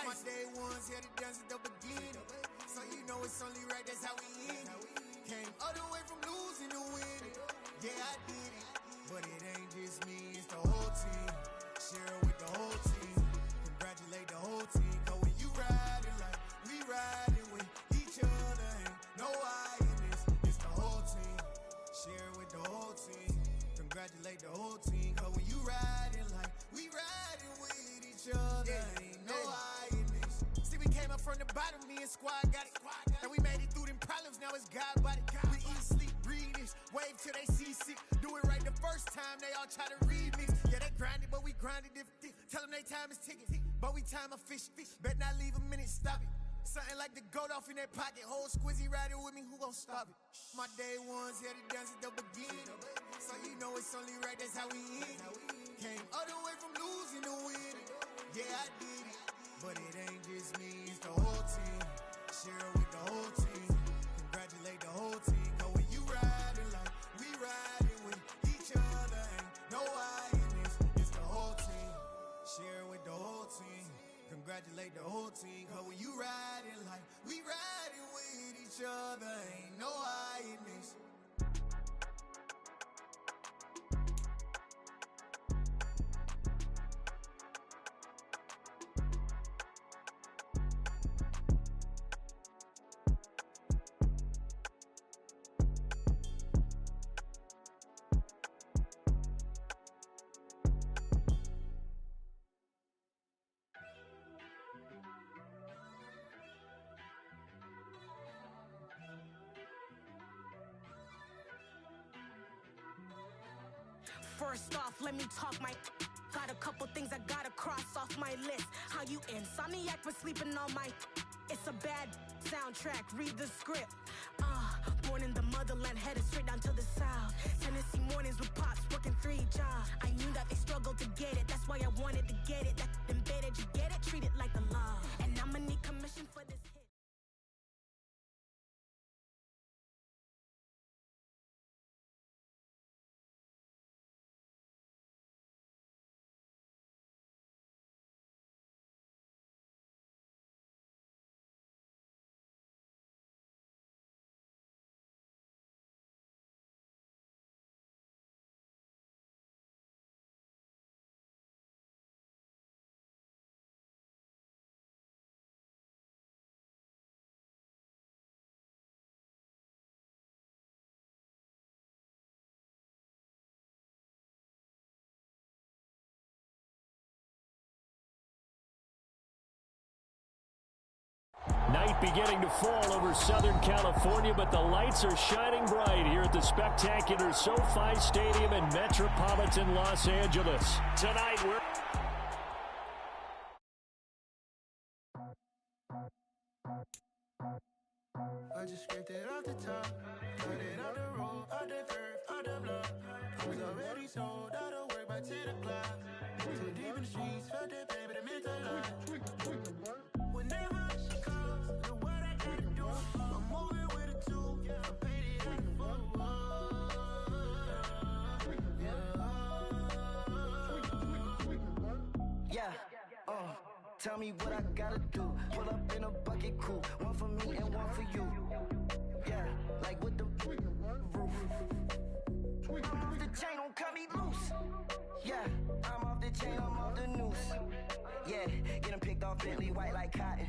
My day ones here to dance at the beginning. So you know it's only right, that's how we end it. Came all the way from losing to winning. Yeah, I did it. But it ain't just me, it's the whole team. Share it with the whole team. Congratulate the whole team. Cause when you riding like we riding with each other, ain't no I in this. It's the whole team. Share it with the whole team. Congratulate the whole team. Cause when you riding like we riding with each other, ain't no I in this. See, we came up from the bottom, me and squad got it. And we made it through them problems, now it's God body. We eat, sleep, breathe this, wave till they see sick. Do it right the first time, they all try to remix. Yeah, they grinded, but we grinded different. Tell them they time is ticking, but we time a fish. Bet not leave a minute, stop it. Something like the goat off in that pocket. Whole squizzy riding with me, who gon' stop it? My day ones here to dance at the beginning. So you know it's only right, that's how we end it. Came all the way from losing to winning. Yeah, I did it. But it ain't just me, it's the whole team. Share it with the whole team. Congratulate the whole team. Cause when you riding like we riding with each other, ain't no I in this. It's the whole team. Share it with the whole team. Congratulate the whole team. Cause when you riding like we riding with each other, ain't no I in this. First off, let me talk my. Got a couple things I gotta cross off my list. How you insomniac for sleeping on my. It's a bad soundtrack, read the script. Born in the motherland, headed straight down to the south. Tennessee mornings with pops, working 3 jobs. I knew that they struggled to get it, that's why I wanted to get it. That embedded, you get it, treat it like a law. And I'ma need commission for this hit. Night beginning to fall over Southern California, but the lights are shining bright here at the spectacular SoFi Stadium in metropolitan Los Angeles. Tonight we're... I just scraped it off the top, cut it off the road, off the curve, off the block. I was already sold out of work by 10 o'clock. Too deep in the streets, felt that pain, but it meant a lot. Whenever she calls, know what I gotta do. I'm moving with a two, I paid it at the four. Yeah, tell me what I gotta do. Pull up in a bucket crew, one for me and one for you. Yeah, like with the roof. I'm off the chain, don't cut me loose. Yeah, I'm off the chain, I'm off the noose. Yeah, getting picked off Bentley white like cotton.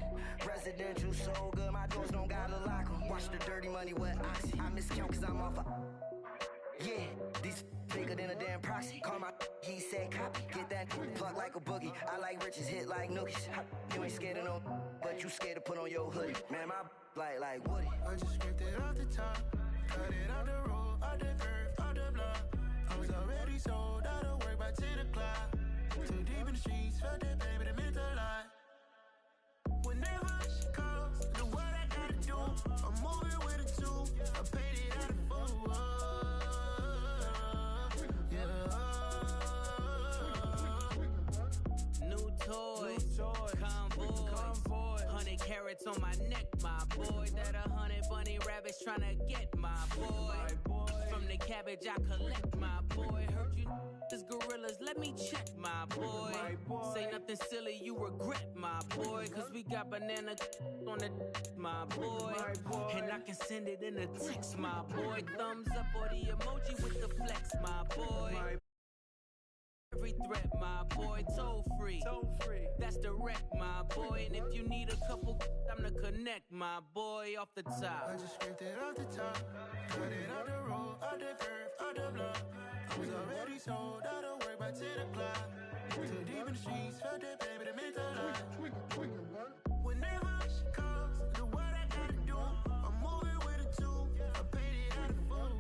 Residential so good, my doors don't gotta lock 'em. Watch the dirty money with Oxy. I miscount cause I'm off a... Yeah, these bigger than a damn proxy. Call my he said copy. Get that plug like a boogie. I like riches, hit like nookies. You ain't scared of no, but you scared to put on your hoodie. Man, my like Woody. I just scraped it off the top, cut it off the road, off the curve, off the block. I was already sold out of work by 10 o'clock. Too deep in the streets, felt that pain, but it meant a lot. Whenever she calls, know what I gotta do. I'm moving with a two, I paid it at the four. New toys, convoy, 100 carats on my neck, my boy. That 100 bunny rabbits tryna get my boy. from the cabbage I collect, my boy. Heard you this gorillas, let me check, my boy. Say nothing silly, you regret, my boy. Cause we got banana on the my boy. And I can send it in a text, my boy. Thumbs up or the emoji with the flex, my boy. Every threat, my boy, toll free. That's direct, my boy. And if you need a couple, I'm to connect, my boy, off the top. I just scraped it off the top, cut it out the road, out the curve, out the block. I was already sold out of work by 10 o'clock. Too deep in the streets, felt that baby, that meant a lot. Whenever she calls, do what I gotta do. I'm moving with a two, I paid it out of full.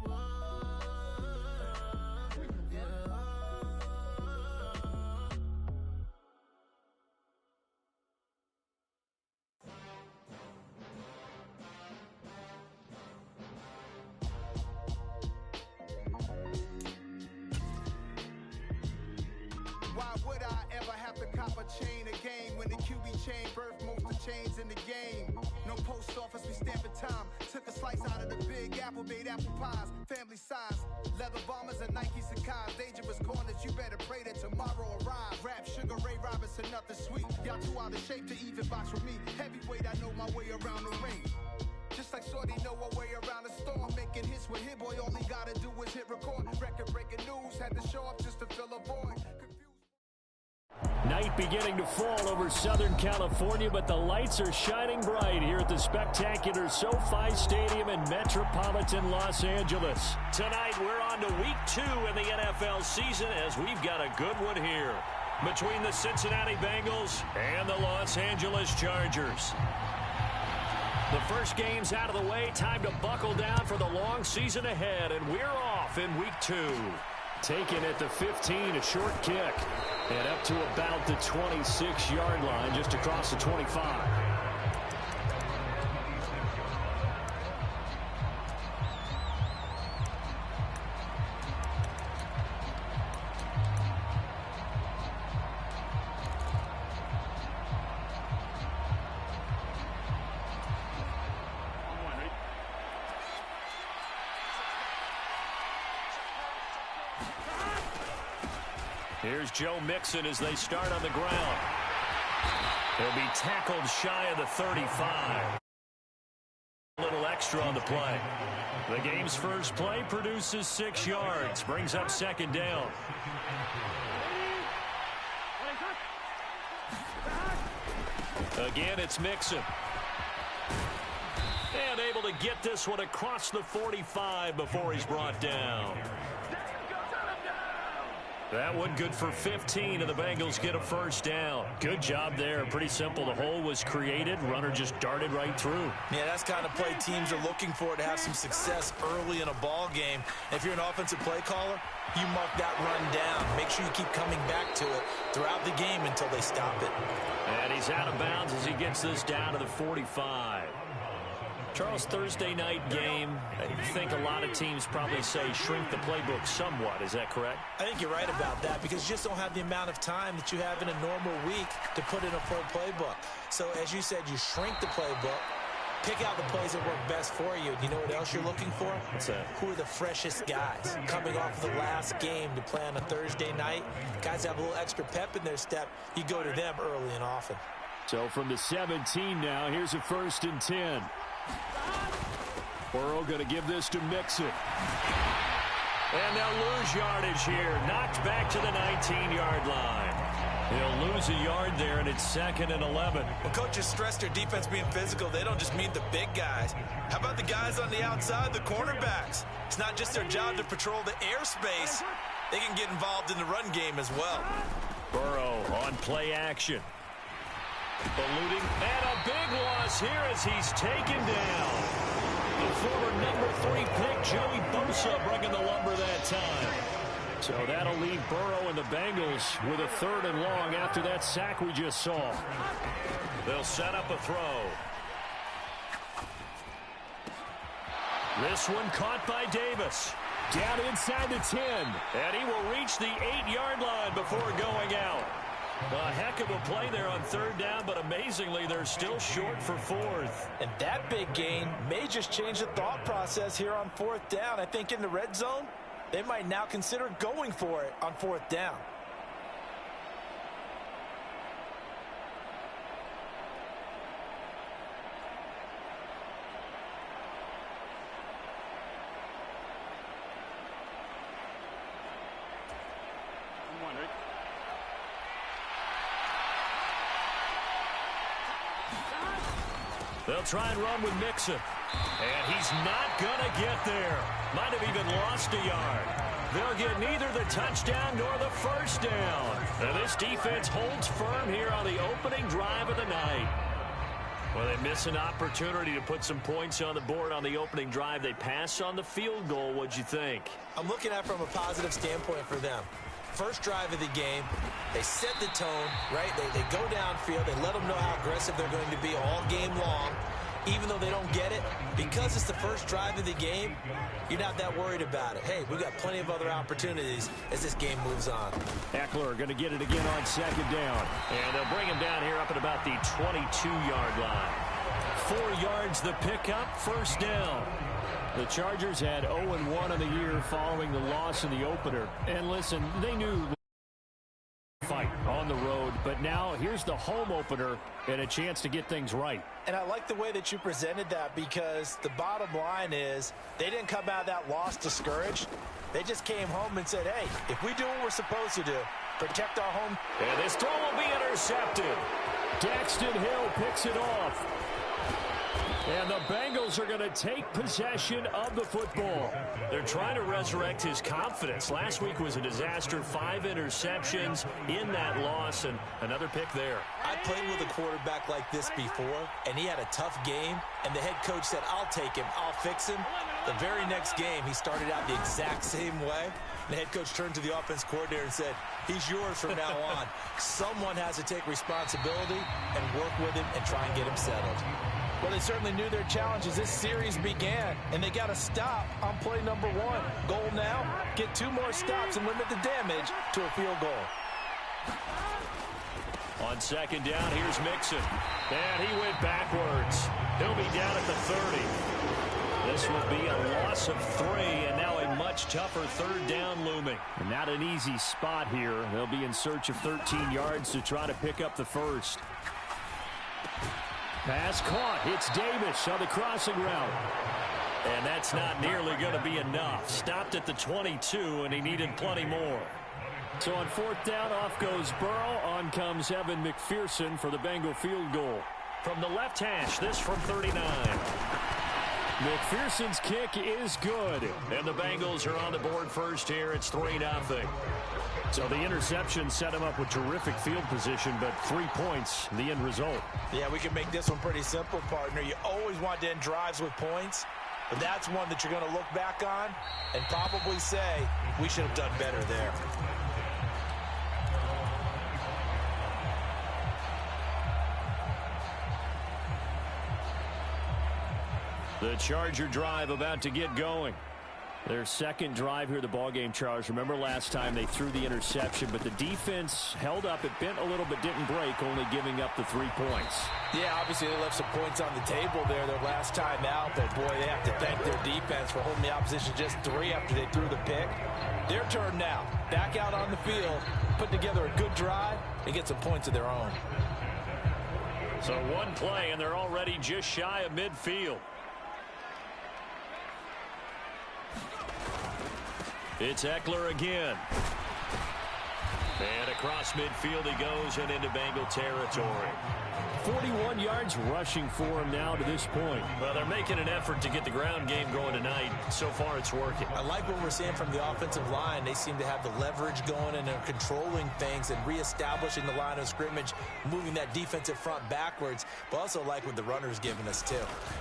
Why would I ever have to cop a chain again when the QB chain birthed most of the chains in the game? No post office, we stamping time. Took a slice out of the big apple, made apple pies, family size. Leather bombers and Nike Sacai's. Dangerous corners, you better pray that tomorrow arrives. Rap, Sugar Ray Robinson, nothing sweet. Y'all too out of shape to even box with me. Heavyweight, I know my way around the ring. Just like Shorty know her way around the storm. Making hits with Hit Boy, all he gotta do is hit record. Record breaking news, had to show up just to fill a void. Night beginning to fall over Southern California, but the lights are shining bright here at the spectacular SoFi Stadium in metropolitan Los Angeles. Tonight, we're on to week 2 in the NFL season as we've got a good one here between the Cincinnati Bengals and the Los Angeles Chargers. The first game's out of the way. Time to buckle down for the long season ahead, and we're off in week 2. Taken at the 15, a short kick. And up to about the 26-yard line, just across the 25. Here's Joe Mixon as they start on the ground. He'll be tackled shy of the 35. A little extra on the play. The game's first play produces 6 yards. Brings up second down. Again, it's Mixon. And able to get this one across the 45 before he's brought down. That one good for 15, and the Bengals get a first down. Good job there. Pretty simple. The hole was created. Runner just darted right through. Yeah, that's the kind of play teams are looking for to have some success early in a ball game. If you're an offensive play caller, you mark that run down. Make sure you keep coming back to it throughout the game until they stop it. And he's out of bounds as he gets this down to the 45. Charles, Thursday night game, I think a lot of teams probably say shrink the playbook somewhat. Is that correct? I think you're right about that because you just don't have the amount of time that you have in a normal week to put in a full playbook. So, as you said, you shrink the playbook, pick out the plays that work best for you. You know what else you're looking for? What's that? Who are the freshest guys coming off of the last game to play on a Thursday night? Guys have a little extra pep in their step. You go to them early and often. So, from the 17 now, here's a 1st and 10. Burrow going to give this to Mixon. And they'll lose yardage here. Knocked back to the 19-yard line. He'll lose a yard there, and it's 2nd and 11. Well, coaches stress their defense being physical. They don't just mean the big guys. How about the guys on the outside, the cornerbacks? It's not just their job to patrol the airspace. They can get involved in the run game as well. Burrow on play action. Eluding, and a big loss here as he's taken down. The former number 3 pick, Joey Bosa, bringing the lumber that time. So that'll leave Burrow and the Bengals with a 3rd and long after that sack we just saw. They'll set up a throw. This one caught by Davis. Down inside the 10. And he will reach the 8-yard line before going out. A heck of a play there on third down, but amazingly, they're still short for fourth. And that big gain may just change the thought process here on fourth down. I think in the red zone, they might now consider going for it on fourth down. They'll try and run with Mixon. And he's not going to get there. Might have even lost a yard. They'll get neither the touchdown nor the first down. And this defense holds firm here on the opening drive of the night. Well, they miss an opportunity to put some points on the board on the opening drive. They pass on the field goal. What'd you think? I'm looking at it from a positive standpoint for them. First drive of the game, they set the tone, right? They go downfield. They let them know how aggressive they're going to be all game long. Even though they don't get it, because it's the first drive of the game, you're not that worried about it. Hey, we've got plenty of other opportunities as this game moves on. Eckler going to get it again on second down. And they'll bring him down here up at about the 22-yard line. 4 yards the pickup, first down. The Chargers had 0-1 on the year following the loss in the opener. And listen, they knew fight on the road, but now here's the home opener and a chance to get things right. And I like the way that you presented that, because the bottom line is they didn't come out of that loss discouraged. They just came home and said, hey, if we do what we're supposed to do, protect our home. And this throw will be intercepted. Daxton Hill picks it off. And the Bengals are going to take possession of the football. They're trying to resurrect his confidence. Last week was a disaster. 5 interceptions in that loss, and another pick there. I played with a quarterback like this before, and he had a tough game, and the head coach said, I'll take him, I'll fix him. The very next game, he started out the exact same way. The head coach turned to the offense coordinator and said, he's yours from now on. Someone has to take responsibility and work with him and try and get him settled. Well, they certainly knew their challenge as this series began, and they got to stop on play number 1. Goal now, get 2 more stops and limit the damage to a field goal. On second down, here's Mixon. And he went backwards. He'll be down at the 30. This will be a loss of 3, and now a much tougher third down looming. And not an easy spot here. They'll be in search of 13 yards to try to pick up the first. Pass caught. It's Davis on the crossing route. And that's not nearly going to be enough. Stopped at the 22, and he needed plenty more. So on fourth down, off goes Burrow. On comes Evan McPherson for the Bengal field goal. From the left hash, this from 39. McPherson's kick is good. And the Bengals are on the board first here. It's 3-0. So the interception set him up with terrific field position, but 3 points, the end result. Yeah, we can make this one pretty simple, partner. You always want to end drives with points, but that's one that you're going to look back on and probably say, we should have done better there. The Charger drive about to get going. Their second drive here, the ballgame, Charles. Remember last time they threw the interception, but the defense held up. It bent a little but didn't break, only giving up the 3 points. Yeah, obviously they left some points on the table there their last time out, but boy, they have to thank their defense for holding the opposition just 3 after they threw the pick. Their turn now. Back out on the field, put together a good drive, and get some points of their own. So 1 play, and they're already just shy of midfield. It's Eckler again. And across midfield he goes and into Bengal territory. 41 yards rushing for him now to this point. Well, they're making an effort to get the ground game going tonight. So far, it's working. I like what we're seeing from the offensive line. They seem to have the leverage going, and they're controlling things and reestablishing the line of scrimmage, moving that defensive front backwards, but also like what the runner's giving us, too.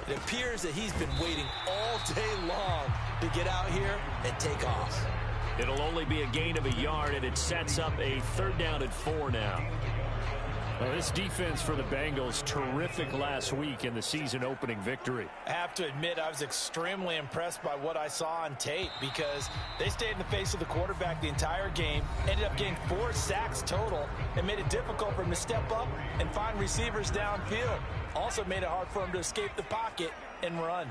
It appears that he's been waiting all day long to get out here and take off. It'll only be a gain of a yard, and it sets up a third down at 4 now. Well, this defense for the Bengals, terrific last week in the season-opening victory. I have to admit, I was extremely impressed by what I saw on tape because they stayed in the face of the quarterback the entire game, ended up getting 4 sacks total, and made it difficult for him to step up and find receivers downfield. Also made it hard for him to escape the pocket and run.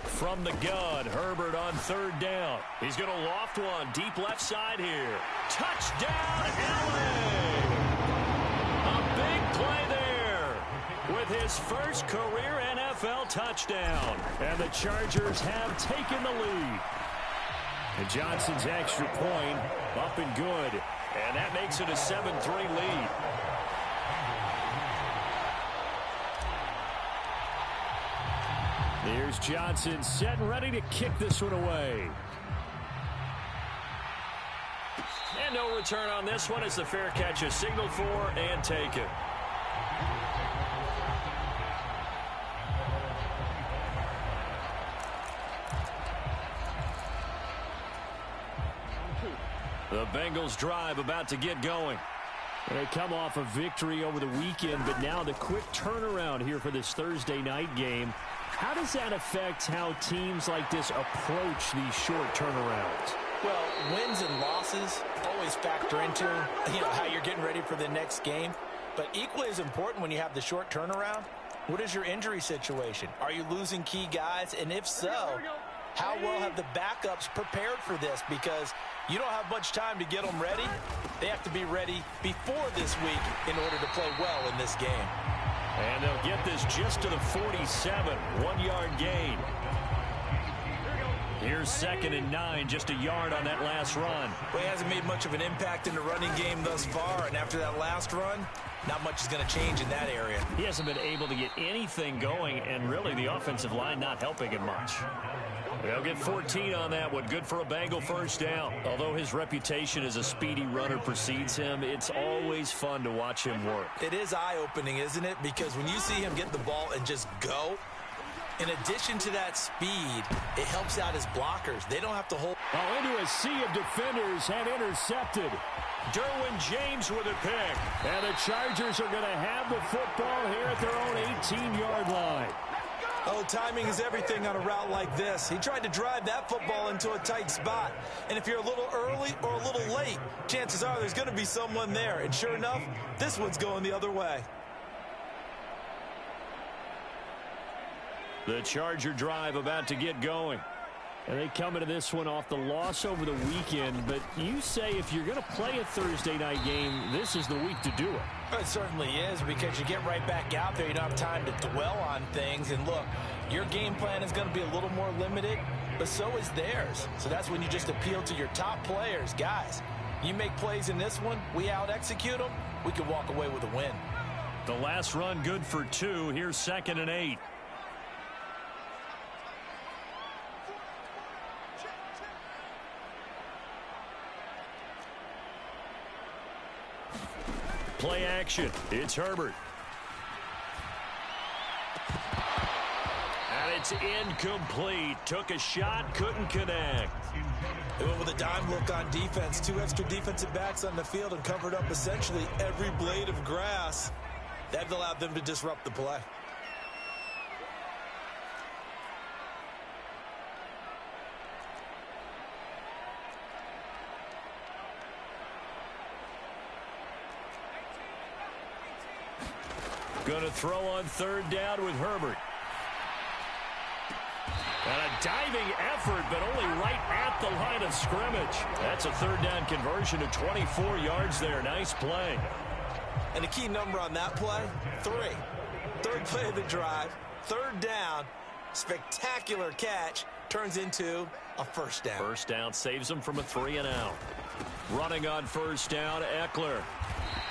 From the gun, Herbert on 3rd down. He's going to loft one deep left side here. Touchdown, LA! A big play there with his first career NFL touchdown. And the Chargers have taken the lead. And Johnson's extra point up and good. And that makes it a 7-3 lead. Here's Johnson set and ready to kick this one away. And no return on this one as the fair catch is signaled for and taken. The Bengals drive about to get going. They come off a victory over the weekend, but now the quick turnaround here for this Thursday night game. How does that affect how teams like this approach these short turnarounds? Well, wins and losses always factor into, how you're getting ready for the next game. But equally as important when you have the short turnaround, what is your injury situation? Are you losing key guys? And if so, how well have the backups prepared for this? Because you don't have much time to get them ready. They have to be ready before this week in order to play well in this game. And they'll get this just to the 47, 1-yard gain. Here's 2nd and 9, just a yard on that last run. Well, he hasn't made much of an impact in the running game thus far, and after that last run, not much is going to change in that area. He hasn't been able to get anything going, and really the offensive line not helping him much. They'll get 14 on that one. Good for a Bengal first down. Although his reputation as a speedy runner precedes him, it's always fun to watch him work. It is eye-opening, isn't it? Because when you see him get the ball and just go, in addition to that speed, it helps out his blockers. They don't have to hold. Into a sea of defenders and intercepted. Derwin James with a pick. And the Chargers are going to have the football here at their own 18-yard line. Oh, timing is everything on a route like this. He tried to drive that football into a tight spot. And if you're a little early or a little late, chances are there's going to be someone there. And sure enough, this one's going the other way. The Charger drive about to get going. And they come into this one off the loss over the weekend. But you say if you're going to play a Thursday night game, this is the week to do it. It certainly is, because you get right back out there. You don't have time to dwell on things. And look, your game plan is going to be a little more limited, but so is theirs. So that's when you just appeal to your top players. Guys, you make plays in this one, we out-execute them, we can walk away with a win. The last run good for 2. Here's 2nd and 8. Play action. It's Herbert. And it's incomplete. Took a shot, couldn't connect. They went with a dime look on defense. 2 extra defensive backs on the field and covered up essentially every blade of grass. That allowed them to disrupt the play. Going to throw on 3rd down with Herbert. And a diving effort, but only right at the line of scrimmage. That's a 3rd down conversion to 24 yards there. Nice play. And a key number on that play, 3. 3rd play of the drive, 3rd down, spectacular catch, turns into a 1st down. 1st down saves him from a 3 and out. Running on 1st down, Eckler.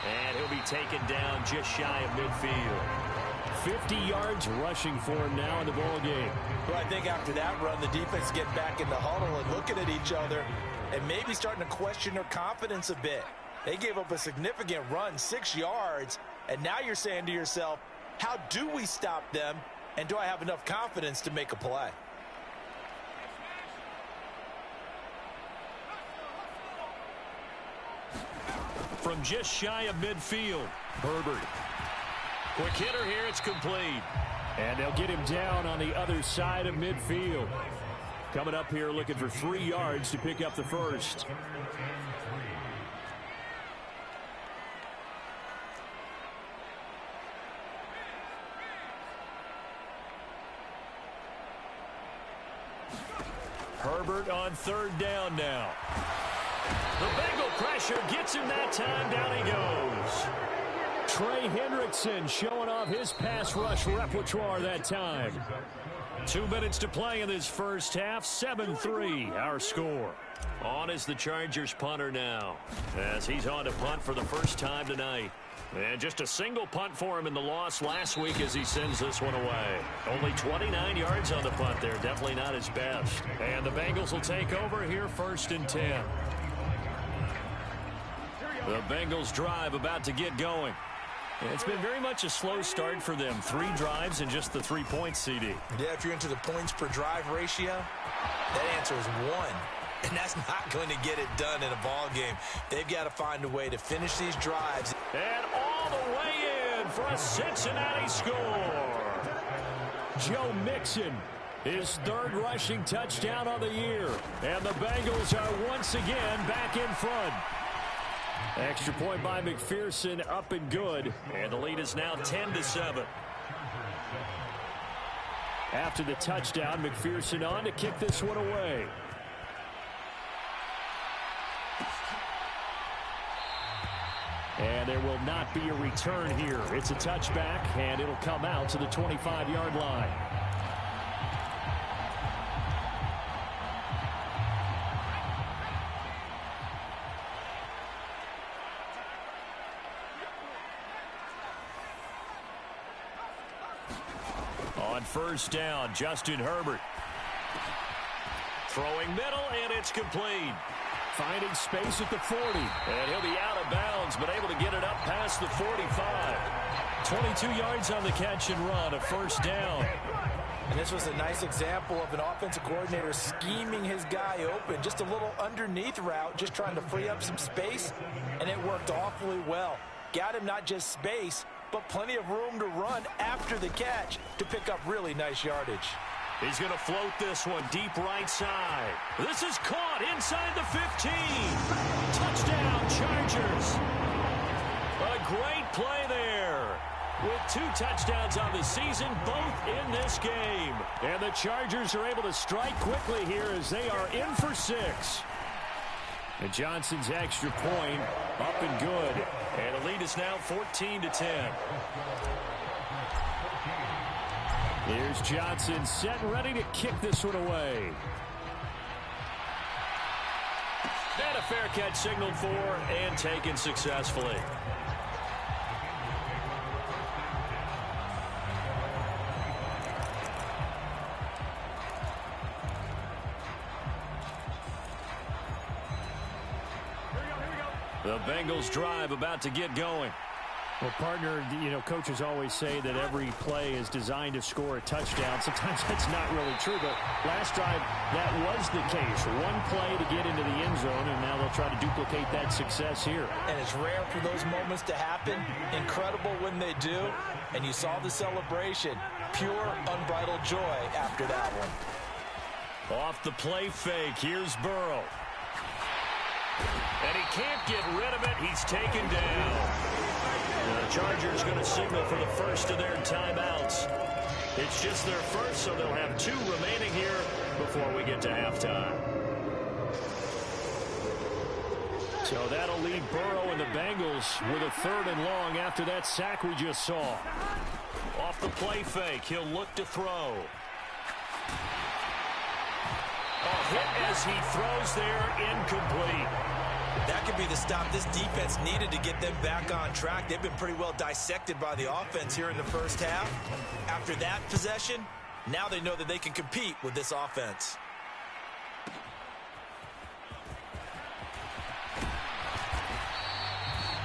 And he'll be taken down just shy of midfield. 50 yards rushing for him now in the ball game. Well, I think after that run, the defense get back in the huddle and looking at each other and maybe starting to question their confidence a bit. They gave up a significant run, 6 yards, and now you're saying to yourself, how do we stop them, and do I have enough confidence to make a play? from just shy of midfield. Herbert. Quick hitter here. It's complete. And they'll get him down on the other side of midfield. Coming up here looking for 3 yards to pick up the first. Herbert on 3rd down now. The Bengal pressure gets him that time. Down he goes. Trey Hendrickson showing off his pass rush repertoire that time. 2 minutes to play in this first half. 7-3 our score. On is the Chargers punter now, as he's on to punt for the first time tonight. And just a single punt for him in the loss last week as he sends this one away. Only 29 yards on the punt there. Definitely not his best. And the Bengals will take over here 1st and 10. The Bengals drive about to get going. It's been very much a slow start for them. 3 drives and just the 3 points, CD. Yeah, if you're into the points per drive ratio, that answer is 1. And that's not going to get it done in a ball game. They've got to find a way to finish these drives. And all the way in for a Cincinnati score. Joe Mixon, his 3rd rushing touchdown of the year. And the Bengals are once again back in front. Extra point by McPherson, up and good. And the lead is now 10-7. After the touchdown, McPherson on to kick this one away. And there will not be a return here. It's a touchback, and it'll come out to the 25-yard line. On 1st down, Justin Herbert. Throwing middle, and it's complete. Finding space at the 40. And he'll be out of bounds, but able to get it up past the 45. 22 yards on the catch and run, a 1st down. And this was a nice example of an offensive coordinator scheming his guy open. Just a little underneath route, just trying to free up some space, and it worked awfully well. Got him not just space, but plenty of room to run after the catch to pick up really nice yardage. He's going to float this one deep right side. This is caught inside the 15. Touchdown, Chargers. A great play there. With 2 touchdowns on the season, both in this game. And the Chargers are able to strike quickly here as they are in for 6. And Johnson's extra point up and good. And the lead is now 14-10. Here's Johnson set and ready to kick this one away. And a fair catch signaled for and taken successfully. The Bengals drive about to get going. Well, partner, coaches always say that every play is designed to score a touchdown. Sometimes that's not really true, but last drive, that was the case. 1 play to get into the end zone, and now they'll try to duplicate that success here. And it's rare for those moments to happen. Incredible when they do. And you saw the celebration. Pure, unbridled joy after that one. Off the play fake, here's Burrow. And he can't get rid of it. He's taken down. The Chargers going to signal for the first of their timeouts. It's just their first, so they'll have 2 remaining here before we get to halftime. So that'll leave Burrow and the Bengals with a 3rd and long after that sack we just saw. Off the play fake, he'll look to throw. A hit as he throws there, incomplete. That could be the stop this defense needed to get them back on track. They've been pretty well dissected by the offense here in the first half. After that possession, now they know that they can compete with this offense.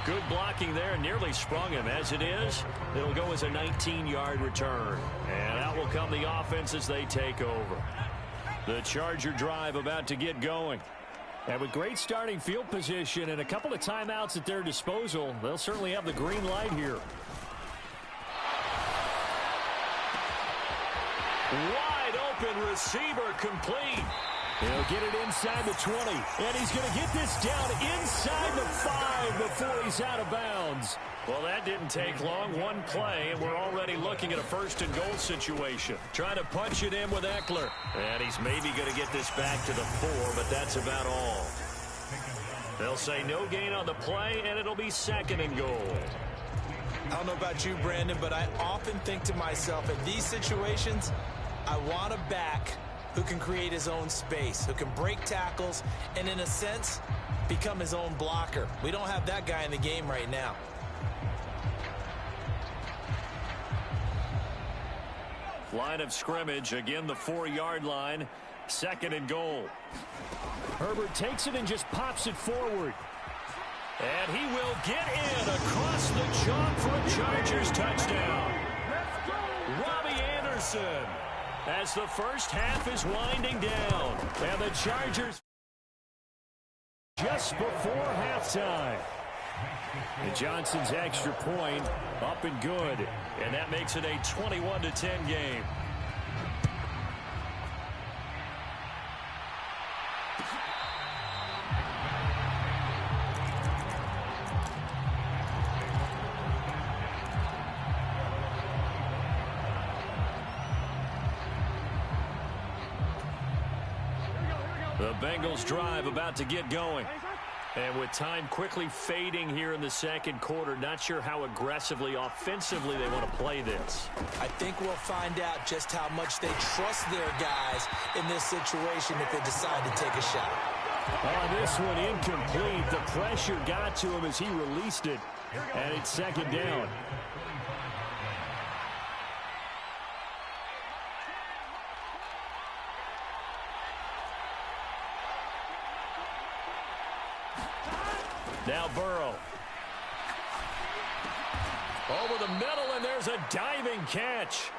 Good blocking there, nearly sprung him. As it is, it'll go as a 19-yard return. And out will come the offense as they take over. The Charger drive about to get going. And with great starting field position and a couple of timeouts at their disposal, they'll certainly have the green light here. Wide open receiver complete. He'll get it inside the 20, and he's going to get this down inside the 5 before he's out of bounds. Well, that didn't take long. One play, and we're already looking at a first-and-goal situation. Trying to punch it in with Eckler. And he's maybe going to get this back to the 4, but that's about all. They'll say no gain on the play, and it'll be second and goal. I don't know about you, Brandon, but I often think to myself, in these situations, I want a back who can create his own space, who can break tackles, and in a sense, become his own blocker. We don't have that guy in the game right now. Line of scrimmage, again the 4-yard line, second and goal. Herbert takes it and just pops it forward. And he will get in across the chalk for a Chargers touchdown. Robbie Anderson, as the first half is winding down. And the Chargers just before halftime. And Johnson's extra point up and good. And that makes it a 21-10 game. The Bengals drive about to get going. And with time quickly fading here in the second quarter, not sure how aggressively, offensively they want to play this. I think we'll find out just how much they trust their guys in this situation if they decide to take a shot. On this one, incomplete. The pressure got to him as he released it. And it's second down. Now Burrow. Over the middle, and there's a diving catch.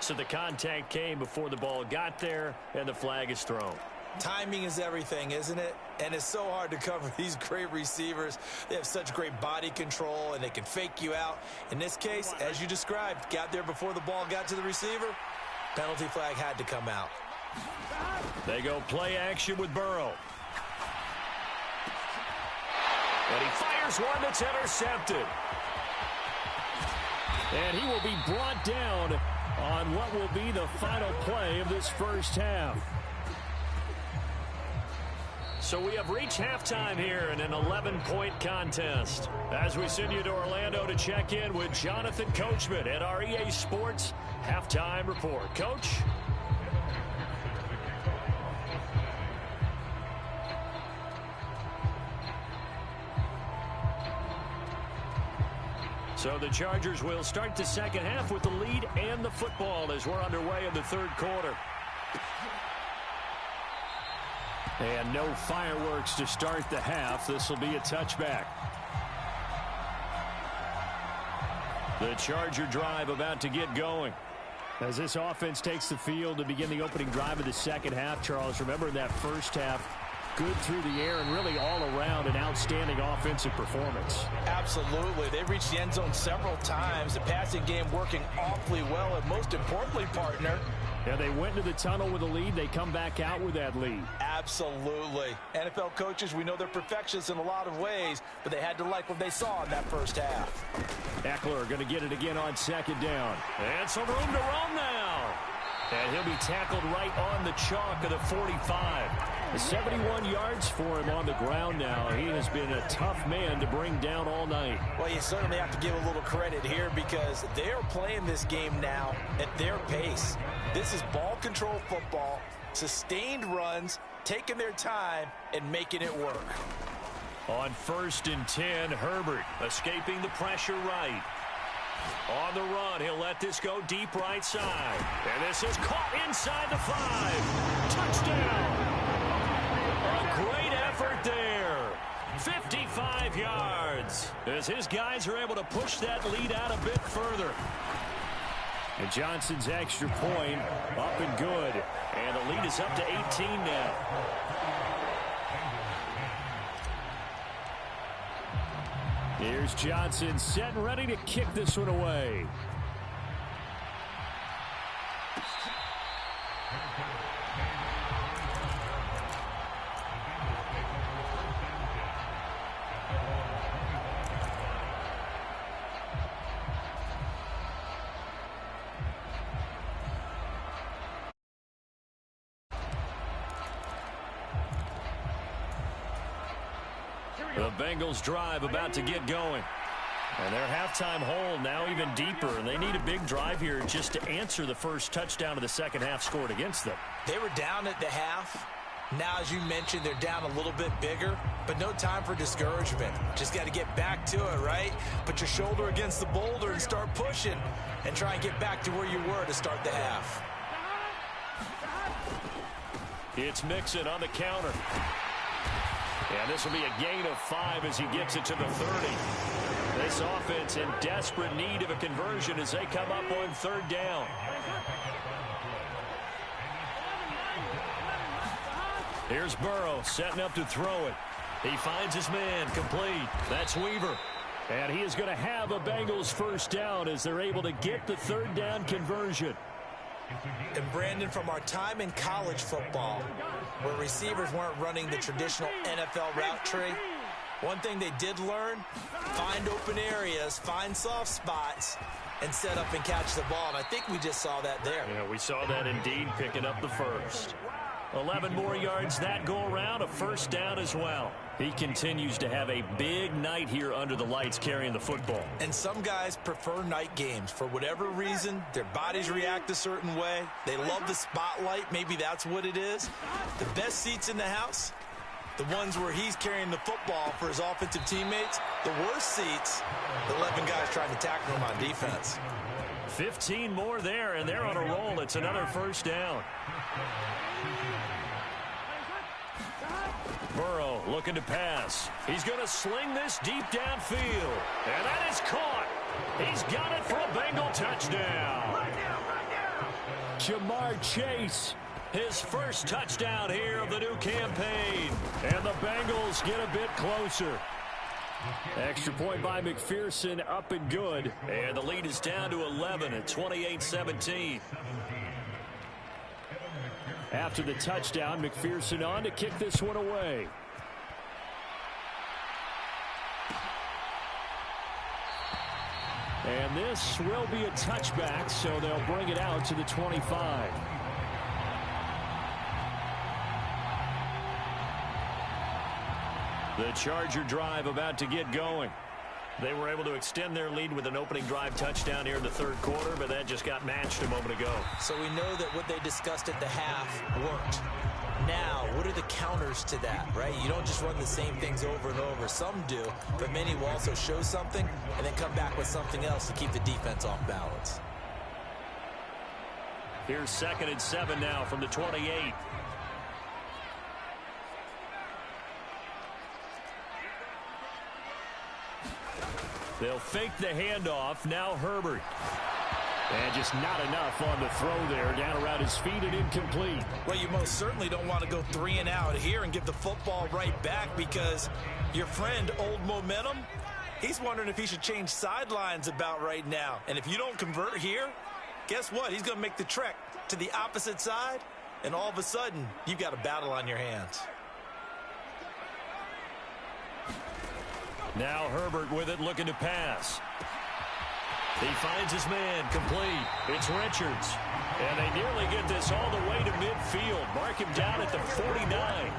So the contact came before the ball got there, and the flag is thrown. Timing is everything, isn't it? And it's so hard to cover these great receivers. They have such great body control, and they can fake you out. In this case, as you described, got there before the ball got to the receiver. Penalty flag had to come out. They go play action with Burrow. And he fires one that's intercepted. And he will be brought down on what will be the final play of this first half. So we have reached halftime here in an 11-point contest. As we send you to Orlando to check in with Jonathan Coachman at our EA Sports Halftime Report. Coach? So the Chargers will start the second half with the lead and the football as we're underway in the third quarter. And no fireworks to start the half. This will be a touchback. The Charger drive about to get going. As this offense takes the field to begin the opening drive of the second half, Charles, remember in that first half, good through the air and really all around an outstanding offensive performance. Absolutely. They reached the end zone several times. The passing game working awfully well. And most importantly, partner, yeah, they went into the tunnel with a lead. They come back out with that lead. Absolutely. NFL coaches, we know they're perfectionists in a lot of ways, but they had to like what they saw in that first half. Eckler going to get it again on second down. And some room to roam now. And he'll be tackled right on the chalk of the 45. 71 yards for him on the ground now. He has been a tough man to bring down all night. Well, you certainly have to give a little credit here because they are playing this game now at their pace. This is ball control football, sustained runs, taking their time, and making it work. On 1st and 10, Herbert escaping the pressure right. On the run, he'll let this go deep right side. And this is caught inside the 5. Touchdown! A great effort there. 55 yards as his guys are able to push that lead out a bit further. And Johnson's extra point up and good. And the lead is up to 18 now. Here's Johnson set and ready to kick this one away. The Bengals drive about to get going. And their halftime hole now even deeper, and they need a big drive here just to answer the first touchdown of the second half scored against them. They were down at the half. Now, as you mentioned, they're down a little bit bigger, but no time for discouragement. Just got to get back to it, right? Put your shoulder against the boulder and start pushing and try and get back to where you were to start the half. It's Mixon on the counter. And this will be a gain of 5 as he gets it to the 30. This offense in desperate need of a conversion as they come up on third down. Here's Burrow setting up to throw it. He finds his man complete. That's Weaver. And he is going to have a Bengals first down as they're able to get the third down conversion. And Brandon, from our time in college football, where receivers weren't running the traditional NFL route tree, one thing they did learn, find open areas, find soft spots, and set up and catch the ball. And I think we just saw that there. Yeah, we saw that indeed, picking up the first. 11 more yards that go around, a first down as well. He continues to have a big night here under the lights carrying the football. And some guys prefer night games. For whatever reason, their bodies react a certain way. They love the spotlight. Maybe that's what it is. The best seats in the house, the ones where he's carrying the football for his offensive teammates. The worst seats, the 11 guys trying to tackle him on defense. 15 more there, and they're on a roll. It's another first down. Burrow looking to pass. He's going to sling this deep downfield. And that is caught. He's got it for a Bengal touchdown. Jamar Chase, his first touchdown here of the new campaign. And the Bengals get a bit closer. Extra point by McPherson, up and good. And the lead is down to 11 at 28-17. After the touchdown, McPherson on to kick this one away. And this will be a touchback, so they'll bring it out to the 25. The Charger drive about to get going. They were able to extend their lead with an opening drive touchdown here in the third quarter, but that just got matched a moment ago. So we know that what they discussed at the half worked. Now, what are the counters to that, right? You don't just run the same things over and over. Some do, but many will also show something and then come back with something else to keep the defense off balance. Here's 2nd and 7 now from the 28. They'll fake the handoff. Now Herbert. And just not enough on the throw there. Down around his feet and incomplete. Well, you most certainly don't want to go 3 and out here and give the football right back because your friend, Old Momentum, he's wondering if he should change sidelines about right now. And if you don't convert here, guess what? He's going to make the trek to the opposite side, and all of a sudden, you've got a battle on your hands. Now Herbert with it, looking to pass. He finds his man complete. It's Richards. And they nearly get this all the way to midfield. Mark him down at the 49.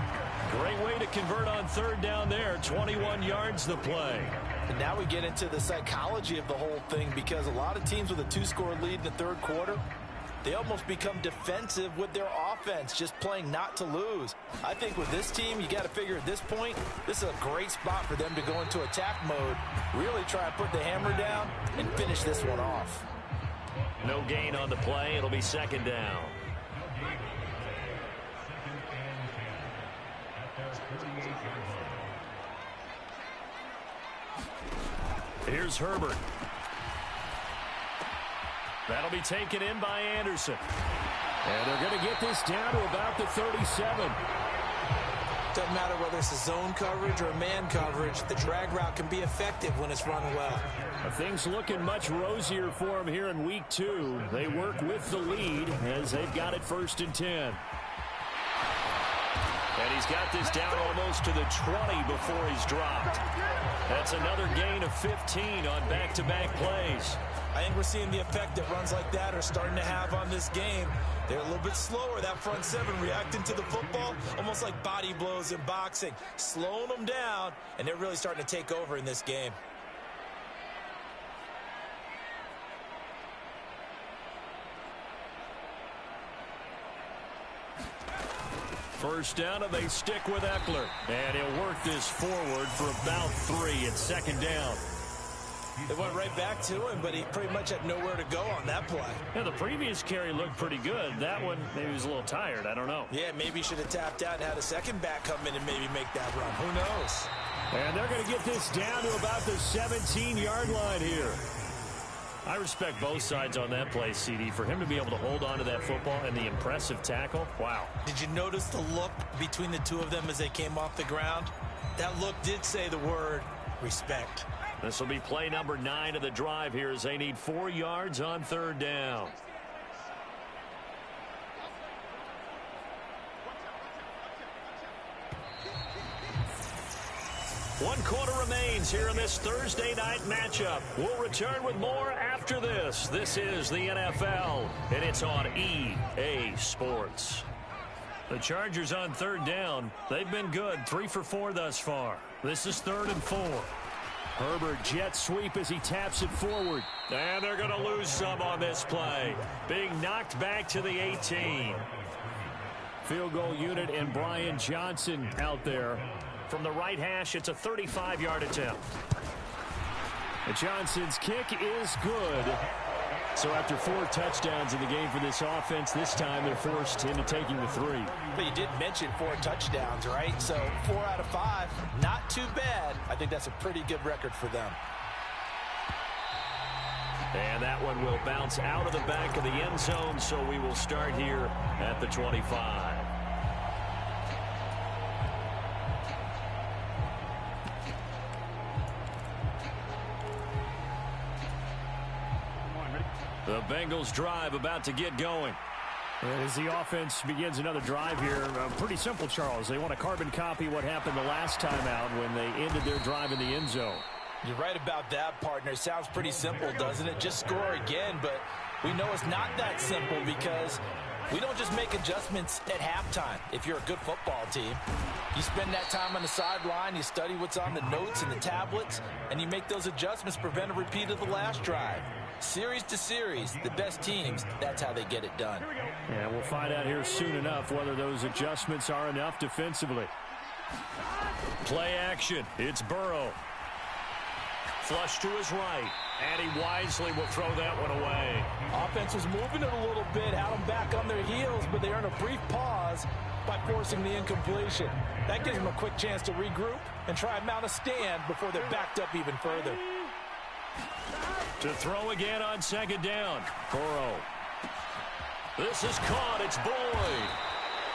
Great way to convert on third down there. 21 yards the play. And now we get into the psychology of the whole thing because a lot of teams with a 2-score lead in the third quarter, they almost become defensive with their offense, just playing not to lose. I think with this team, you got to figure at this point, this is a great spot for them to go into attack mode, really try and put the hammer down and finish this one off. No gain on the play. It'll be 2nd down. Here's Herbert. That'll be taken in by Anderson. And they're going to get this down to about the 37. Doesn't matter whether it's a zone coverage or a man coverage, the drag route can be effective when it's run well. Things looking much rosier for him here in week 2. They work with the lead as they've got it 1st and 10. And he's got this down almost to the 20 before he's dropped. That's another gain of 15 on back-to-back plays. I think we're seeing the effect that runs like that are starting to have on this game. They're a little bit slower, that front seven, reacting to the football, almost like body blows in boxing, slowing them down, and they're really starting to take over in this game. First down, and they stick with Eckler. And he'll work this forward for about 3 at 2nd down. They went right back to him, but he pretty much had nowhere to go on that play. Yeah, the previous carry looked pretty good. That one, maybe he was a little tired. I don't know. Yeah, maybe he should have tapped out and had a second back come in and maybe make that run. Who knows? And they're going to get this down to about the 17-yard line here. I respect both sides on that play, CD. For him to be able to hold on to that football and the impressive tackle, wow. Did you notice the look between the two of them as they came off the ground? That look did say the word respect. This will be play number 9 of the drive here as they need 4 yards on 3rd down. One quarter remains here in this Thursday night matchup. We'll return with more after this. This is the NFL, and it's on EA Sports. The Chargers on 3rd down. They've been good, 3 for 4 thus far. This is 3rd and 4. Herbert jet sweep as he taps it forward. And they're going to lose some on this play. Being knocked back to the 18. Field goal unit and Brian Johnson out there. From the right hash, it's a 35-yard attempt. And Johnson's kick is good. So after 4 touchdowns in the game for this offense, this time they're forced into taking the 3. But you did mention 4 touchdowns, right? So 4 out of 5, not too bad. I think that's a pretty good record for them. And that one will bounce out of the back of the end zone, so we will start here at the 25. The Bengals drive about to get going. As the offense begins another drive here, pretty simple, Charles. They want to carbon copy what happened the last time out when they ended their drive in the end zone. You're right about that, partner. Sounds pretty simple, doesn't it? Just score again, but we know it's not that simple because we don't just make adjustments at halftime. If you're a good football team, you spend that time on the sideline, you study what's on the notes and the tablets, and you make those adjustments to prevent a repeat of the last drive. Series to series, the best teams, that's how they get it done. Yeah, we'll find out here soon enough whether those adjustments are enough defensively. Play action. It's Burrow. Flush to his right, and he wisely will throw that one away. Offense was moving it a little bit, had them back on their heels, but they earn a brief pause by forcing the incompletion. That gives them a quick chance to regroup and try and mount a stand before they're backed up even further. To throw again on 2nd down. Burrow. This is caught. It's Boyd.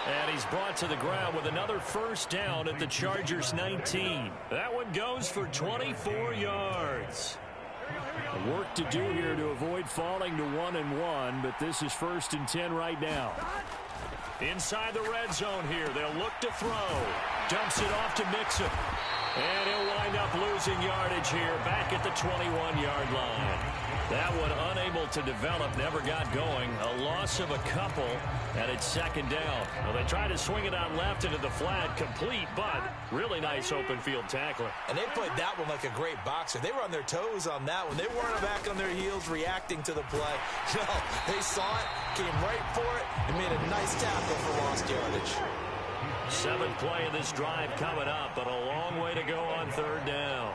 And he's brought to the ground with another 1st down at the Chargers 19. That one goes for 24 yards. Work to do here to avoid falling to 1-1, but this is 1st and 10 right now. Inside the red zone here. They'll look to throw. Dumps it off to Mixon. And he'll wind up losing yardage here back at the 21-yard line. That one unable to develop, never got going. A loss of a couple, and it's 2nd down. Well, they tried to swing it out left into the flat, complete, but really nice open field tackler. And they played that one like a great boxer. They were on their toes on that one. They weren't back on their heels reacting to the play. No, they saw it, came right for it, and made a nice tackle for lost yardage. 7th play of this drive coming up, but a long way to go on 3rd down.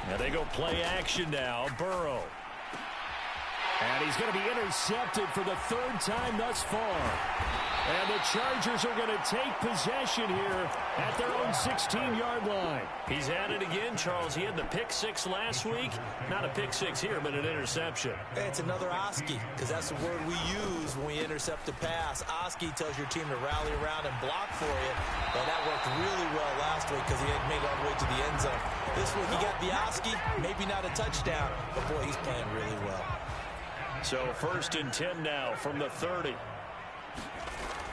And they go play action now. Burrow. And he's going to be intercepted for the third time thus far. And the Chargers are going to take possession here at their own 16-yard line. He's at it again, Charles. He had the pick six last week. Not a pick six here, but an interception. It's another Oski, because that's the word we use when we intercept a pass. Oski tells your team to rally around and block for you. Well, that worked really well last week because he had made it all the way to the end zone. This week he got the Oski, maybe not a touchdown, but boy, he's playing really well. So 1st and 10 now from the 30.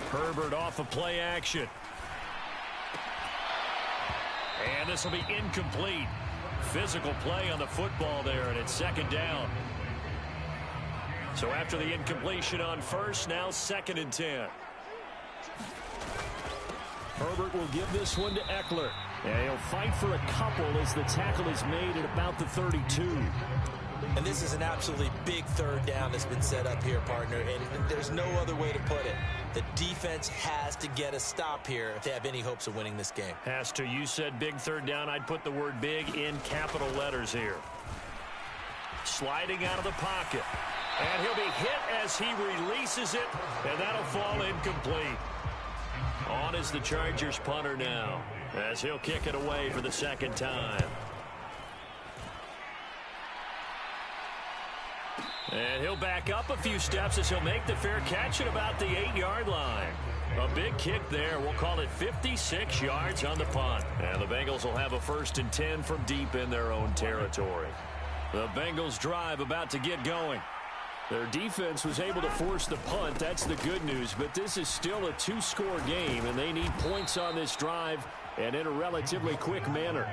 Herbert off of play action. And this will be incomplete. Physical play on the football there, and it's 2nd down. So after the incompletion on 1st, now 2nd and 10. Herbert will give this one to Eckler. And he'll fight for a couple as the tackle is made at about the 32. And this is an absolutely big 3rd down that's been set up here, partner, and there's no other way to put it. The defense has to get a stop here if they have any hopes of winning this game. Has to. You said big 3rd down. I'd put the word big in capital letters here. Sliding out of the pocket. And he'll be hit as he releases it, and that'll fall incomplete. On is the Chargers punter now, as he'll kick it away for the 2nd time. And he'll back up a few steps as he'll make the fair catch at about the 8-yard line. A big kick there. We'll call it 56 yards on the punt. And the Bengals will have a 1st and 10 from deep in their own territory. The Bengals drive about to get going. Their defense was able to force the punt. That's the good news. But this is still a 2-score game, and they need points on this drive and in a relatively quick manner.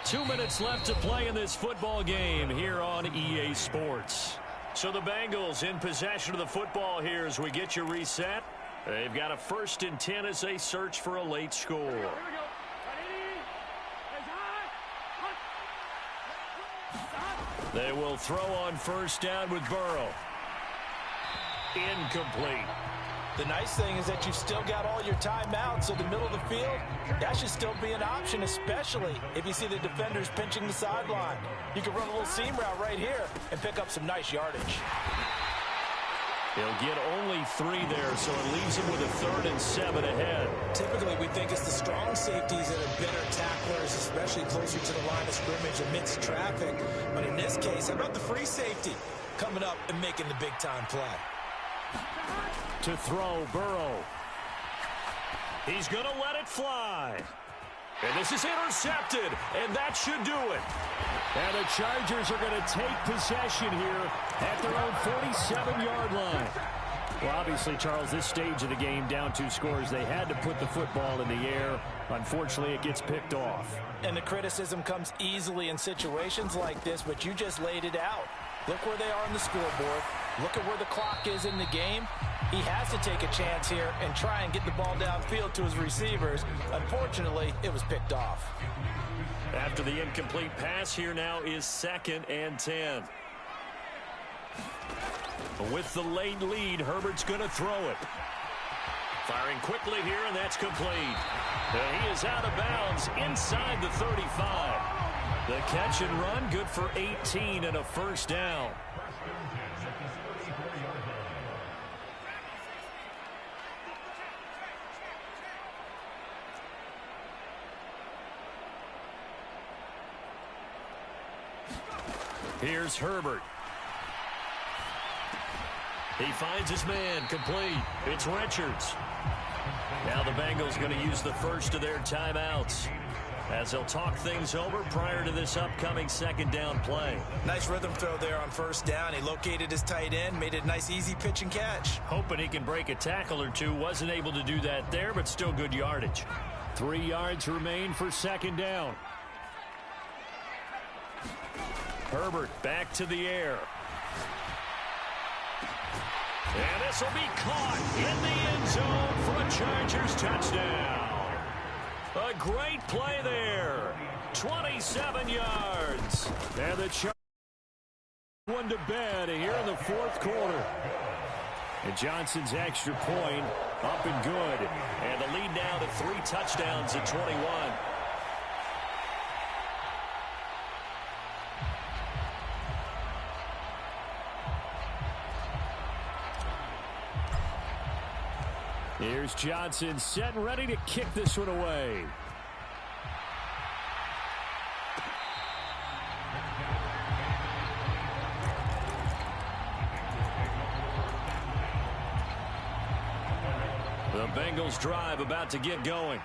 2 minutes left to play in this football game here on EA Sports. So the Bengals in possession of the football here as we get you reset. They've got a 1st and 10 as they search for a late score. They will throw on 1st down with Burrow. Incomplete. The nice thing is that you've still got all your timeouts, so the middle of the field, that should still be an option, especially if you see the defenders pinching the sideline. You can run a little seam route right here and pick up some nice yardage. He'll get only 3 there, so it leaves him with a 3rd and 7 ahead. Typically, we think it's the strong safeties that are better tacklers, especially closer to the line of scrimmage amidst traffic. But in this case, how about the free safety coming up and making the big-time play? To throw, Burrow. He's going to let it fly. And this is intercepted, and that should do it. And the Chargers are going to take possession here at their own 47-yard line. Well, obviously, Charles, this stage of the game, down 2 scores, they had to put the football in the air. Unfortunately, it gets picked off. And the criticism comes easily in situations like this, but you just laid it out. Look where they are on the scoreboard. Look at where the clock is in the game. He has to take a chance here and try and get the ball downfield to his receivers. Unfortunately, it was picked off. After the incomplete pass, here now is 2nd and 10. With the late lead, Herbert's going to throw it. Firing quickly here, and that's complete. He is out of bounds inside the 35. The catch and run, good for 18 and a 1st down. Here's Herbert. He finds his man, complete. It's Richards. Now the Bengals going to use the 1st of their timeouts as they'll talk things over prior to this upcoming 2nd down play. Nice rhythm throw there on 1st down. He located his tight end, made it a nice easy pitch and catch. Hoping he can break a tackle or two. Wasn't able to do that there, but still good yardage. 3 yards remain for 2nd down. Herbert back to the air. And this will be caught in the end zone for a Chargers touchdown. A great play there. 27 yards. And the Chargers one to bed here in the 4th quarter. And Johnson's extra point up and good. And the lead now to 3 touchdowns at 21. Here's Johnson set and ready to kick this one away. The Bengals drive about to get going.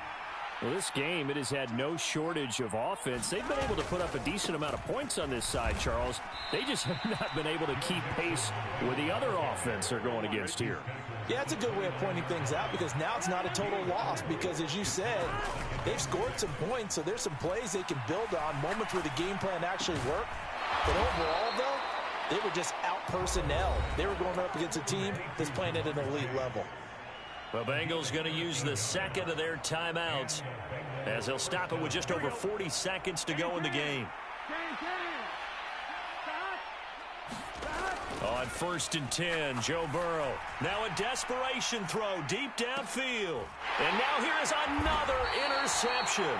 Well, this game, it has had no shortage of offense. They've been able to put up a decent amount of points on this side, Charles. They just have not been able to keep pace with the other offense they're going against here. Yeah, it's a good way of pointing things out because now it's not a total loss because, as you said, they've scored some points, so there's some plays they can build on, moments where the game plan actually worked. But overall, though, they were just out-personnel. They were going up against a team that's playing at an elite level. The Bengals going to use the second of their timeouts as they'll stop it with just over 40 seconds to go in the game. On 1st and 10, Joe Burrow. Now a desperation throw deep downfield. And now here is another interception.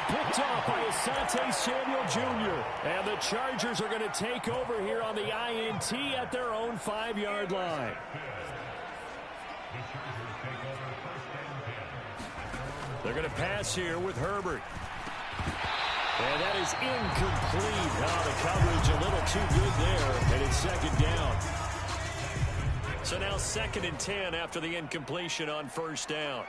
Picked off by Asante Samuel Jr. And the Chargers are going to take over here on the INT at their own 5-yard line. They're going to pass here with Herbert. And that is incomplete. Now the coverage a little too good there, and it's 2nd down. So now 2nd and 10 after the incompletion on 1st down.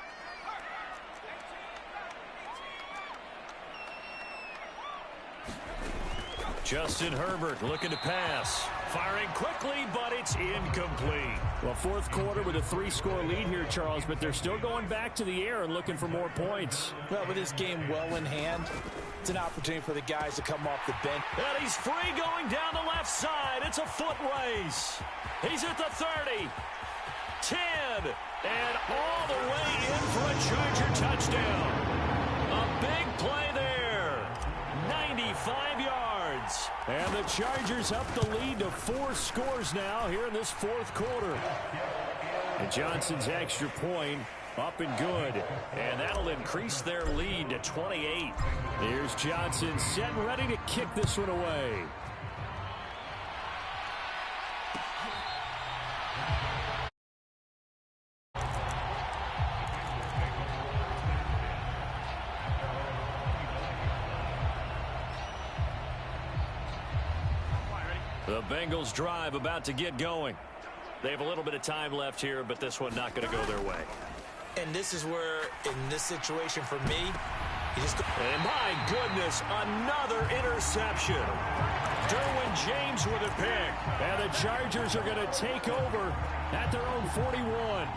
Justin Herbert looking to pass. Firing quickly, but it's incomplete. Well, 4th quarter with a 3-score lead here, Charles, but they're still going back to the air and looking for more points. Well, with this game well in hand, it's an opportunity for the guys to come off the bench. And he's free going down the left side. It's a foot race. He's at the 30, 10, and all the way in for a Charger touchdown. A big play there. 95 yards. And the Chargers up the lead to 4 scores now here in this 4th quarter. And Johnson's extra point up and good. And that'll increase their lead to 28. Here's Johnson set and ready to kick this one away. The Bengals drive about to get going. They have a little bit of time left here, but this one not going to go their way. And this is where, in this situation for me, and my goodness, another interception. Derwin James with a pick. And the Chargers are going to take over at their own 41.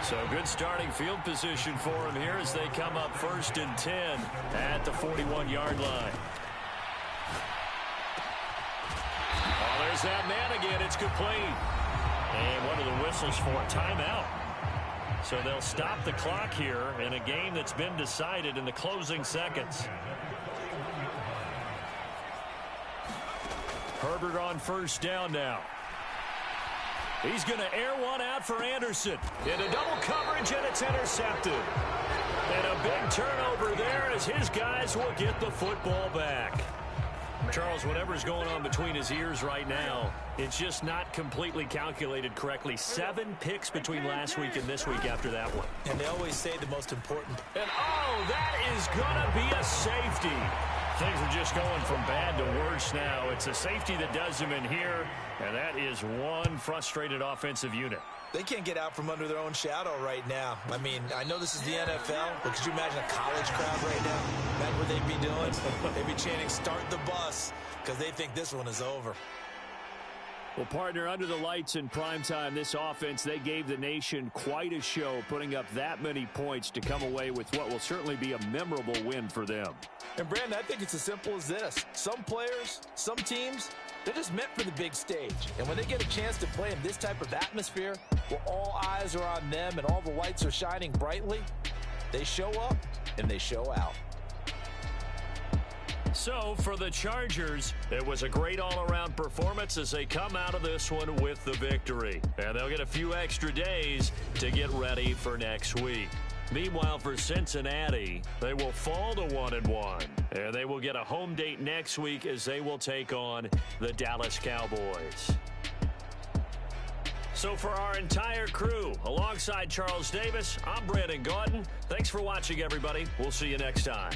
So good starting field position for them here as they come up 1st and 10 at the 41-yard line. Oh, there's that man again. It's complete. And what are the whistles for? Timeout. So they'll stop the clock here in a game that's been decided in the closing seconds. Herbert on 1st down now. He's going to air one out for Anderson. Into double coverage, and it's intercepted. And a big turnover there as his guys will get the football back. Charles, whatever's going on between his ears right now, it's just not completely calculated correctly. 7 picks between last week and this week after that one. And they always say the most important. And, oh, that is going to be a safety. Things are just going from bad to worse now. It's a safety that does him in here, and that is one frustrated offensive unit. They can't get out from under their own shadow right now. I mean, I know this is the NFL, but could you imagine a college crowd right now? Imagine what they'd be doing. They'd be chanting, "Start the bus," because they think this one is over. Well, partner, under the lights in primetime, this offense, they gave the nation quite a show, putting up that many points to come away with what will certainly be a memorable win for them. And, Brandon, I think it's as simple as this. Some players, some teams, they're just meant for the big stage. And when they get a chance to play in this type of atmosphere, where all eyes are on them and all the lights are shining brightly, they show up and they show out. So, for the Chargers, it was a great all-around performance as they come out of this one with the victory. And they'll get a few extra days to get ready for next week. Meanwhile, for Cincinnati, they will fall to 1-1. And they will get a home date next week as they will take on the Dallas Cowboys. So for our entire crew, alongside Charles Davis, I'm Brandon Gaudin. Thanks for watching, everybody. We'll see you next time.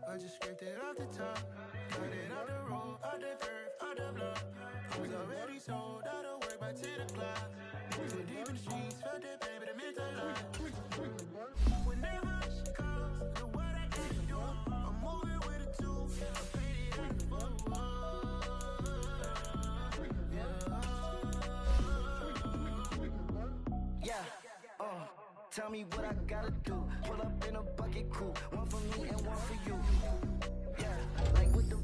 I just scraped it off the top, cut it out the road, out the dirt, out the block. I was already sold, out of work by 10 o'clock. Too deep in the streets, felt that pain, but it meant a lot. Whenever she calls, the what I can't do, I'm moving with a two, I paid it out the book. Yeah, tell me what I gotta do. Pull up in a bucket crew, one for me and one for you. Yeah, like with the